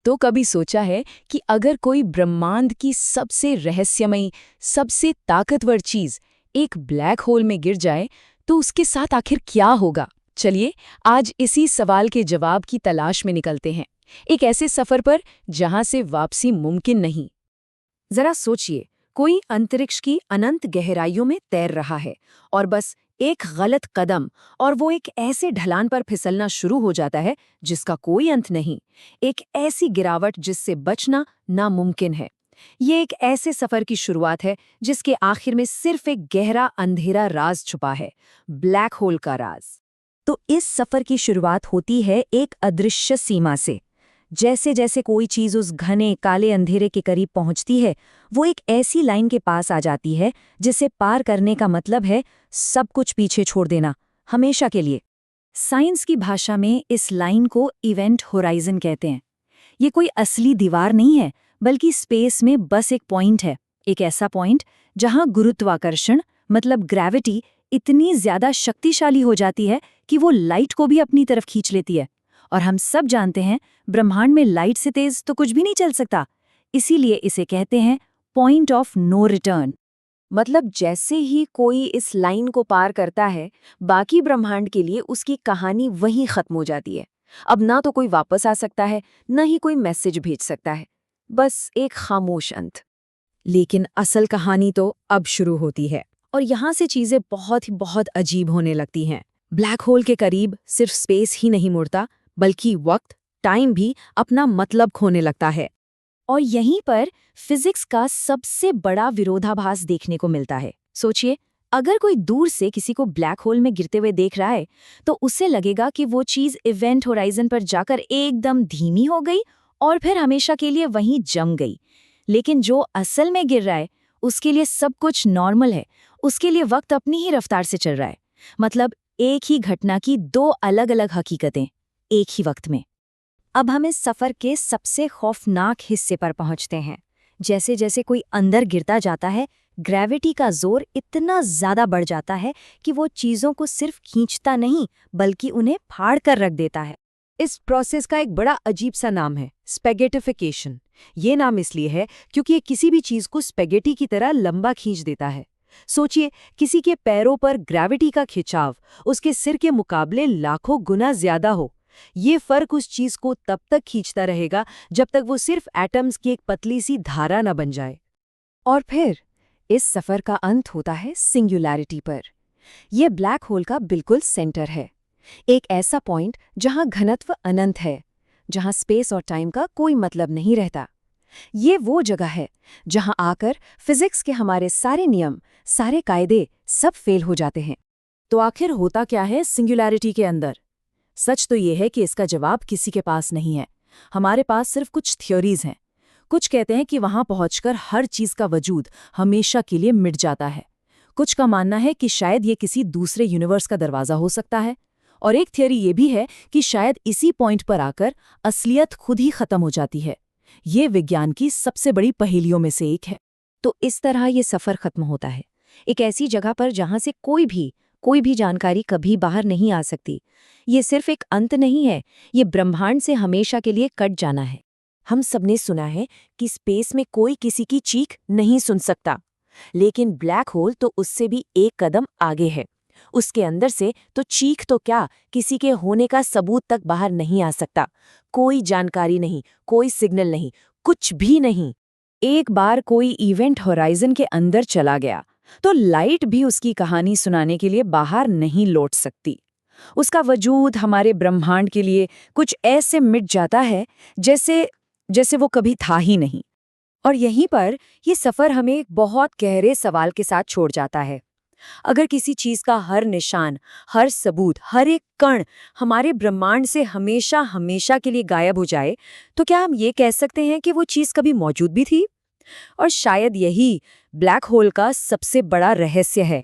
तो कभी सोचा है कि अगर कोई ब्रह्मांड की सबसे रहस्यमयी, सबसे ताकतवर चीज एक ब्लैक होल में गिर जाए तो उसके साथ आखिर क्या होगा? चलिए आज इसी सवाल के जवाब की तलाश में निकलते हैं, एक ऐसे सफर पर जहां से वापसी मुमकिन नहीं। जरा सोचिए, कोई अंतरिक्ष की अनंत गहराइयों में तैर रहा है और बस एक गलत कदम और वो एक ऐसे ढलान पर फिसलना शुरू हो जाता है जिसका कोई अंत नहीं। एक ऐसी गिरावट जिससे बचना नामुमकिन है। ये एक ऐसे सफर की शुरुआत है जिसके आखिर में सिर्फ एक गहरा अंधेरा राज छुपा है, ब्लैक होल का राज। तो इस सफर की शुरुआत होती है एक अदृश्य सीमा से। जैसे जैसे कोई चीज उस घने काले अंधेरे के करीब पहुंचती है, वो एक ऐसी लाइन के पास आ जाती है जिसे पार करने का मतलब है सब कुछ पीछे छोड़ देना, हमेशा के लिए। साइंस की भाषा में इस लाइन को इवेंट होराइजन कहते हैं। ये कोई असली दीवार नहीं है, बल्कि स्पेस में बस एक पॉइंट है, एक ऐसा पॉइंट जहां गुरुत्वाकर्षण मतलब ग्रेविटी इतनी ज्यादा शक्तिशाली हो जाती है कि वो लाइट को भी अपनी तरफ खींच लेती है। और हम सब जानते हैं, ब्रह्मांड में लाइट से तेज तो कुछ भी नहीं चल सकता। इसीलिए इसे कहते हैं पॉइंट ऑफ नो रिटर्न। मतलब जैसे ही कोई इस लाइन को पार करता है, बाकी ब्रह्मांड के लिए उसकी कहानी वहीं खत्म हो जाती है। अब ना तो कोई वापस आ सकता है, न ही कोई मैसेज भेज सकता है, बस एक खामोश अंत। लेकिन असल कहानी तो अब शुरू होती है, और यहाँ से चीजें बहुत अजीब होने लगती हैं। ब्लैक होल के करीब सिर्फ स्पेस ही नहीं मुड़ता, बल्कि वक्त, टाइम भी अपना मतलब खोने लगता है। और यहीं पर फिजिक्स का सबसे बड़ा विरोधाभास देखने को मिलता है। सोचिए, अगर कोई दूर से किसी को ब्लैक होल में गिरते हुए देख रहा है तो उसे लगेगा कि वो चीज इवेंट होराइजन पर जाकर एकदम धीमी हो गई और फिर हमेशा के लिए वहीं जम गई। लेकिन जो असल में गिर रहा है, उसके लिए सब कुछ नॉर्मल है। उसके लिए वक्त अपनी ही रफ्तार से चल रहा है। मतलब एक ही घटना की दो अलग अलग हकीकतें एक ही वक्त में। अब हम इस सफर के सबसे खौफनाक हिस्से पर पहुंचते हैं। जैसे जैसे कोई अंदर गिरता जाता है, ग्रेविटी का जोर इतना ज्यादा बढ़ जाता है कि वो चीजों को सिर्फ खींचता नहीं, बल्कि उन्हें फाड़ कर रख देता है। इस प्रोसेस का एक बड़ा अजीब सा नाम है, स्पेगेटिफिकेशन। ये नाम इसलिए है क्योंकि ये किसी भी चीज को स्पेगेटी की तरह लंबा खींच देता है। सोचिए, किसी के पैरों पर ग्रेविटी का खिंचाव उसके सिर के मुकाबले लाखों गुना ज्यादा हो। ये फर्क उस चीज को तब तक खींचता रहेगा जब तक वो सिर्फ एटम्स की एक पतली सी धारा न बन जाए। और फिर इस सफर का अंत होता है सिंगुलैरिटी पर। यह ब्लैक होल का बिल्कुल सेंटर है, एक ऐसा पॉइंट जहां घनत्व अनंत है, जहां स्पेस और टाइम का कोई मतलब नहीं रहता। ये वो जगह है जहां आकर फिजिक्स के हमारे सारे नियम, सारे कायदे सब फेल हो जाते हैं। तो आखिर होता क्या है सिंगुलैरिटी के अंदर? सच तो ये है कि इसका जवाब किसी के पास नहीं है। हमारे पास सिर्फ कुछ थ्योरीज हैं। कुछ कहते हैं कि वहां पहुंचकर हर चीज का वजूद हमेशा के लिए मिट जाता है। कुछ का मानना है कि शायद ये किसी दूसरे यूनिवर्स का दरवाजा हो सकता है। और एक थ्योरी ये भी है कि शायद इसी पॉइंट पर आकर असलियत खुद ही खत्म हो जाती है। ये विज्ञान की सबसे बड़ी पहेलियों में से एक है। तो इस तरह ये सफर खत्म होता है, एक ऐसी जगह पर जहां से कोई भी जानकारी कभी बाहर नहीं आ सकती। ये सिर्फ एक अंत नहीं है, ये ब्रह्मांड से हमेशा के लिए कट जाना है। हम सबने सुना है कि स्पेस में कोई किसी की चीख नहीं सुन सकता, लेकिन ब्लैक होल तो उससे भी एक कदम आगे है। उसके अंदर से तो चीख तो क्या, किसी के होने का सबूत तक बाहर नहीं आ सकता। कोई जानकारी नहीं, कोई सिग्नल नहीं, कुछ भी नहीं। एक बार कोई इवेंट होराइजन के अंदर चला गया तो लाइट भी उसकी कहानी सुनाने के लिए बाहर नहीं लौट सकती। उसका वजूद हमारे ब्रह्मांड के लिए कुछ ऐसे मिट जाता है जैसे वो कभी था ही नहीं। और यहीं पर ये सफर हमें एक बहुत गहरे सवाल के साथ छोड़ जाता है। अगर किसी चीज का हर निशान, हर सबूत, हर एक कण हमारे ब्रह्मांड से हमेशा के लिए गायब हो जाए, तो क्या हम ये कह सकते हैं कि वो चीज कभी मौजूद भी थी? और शायद यही ब्लैक होल का सबसे बड़ा रहस्य है।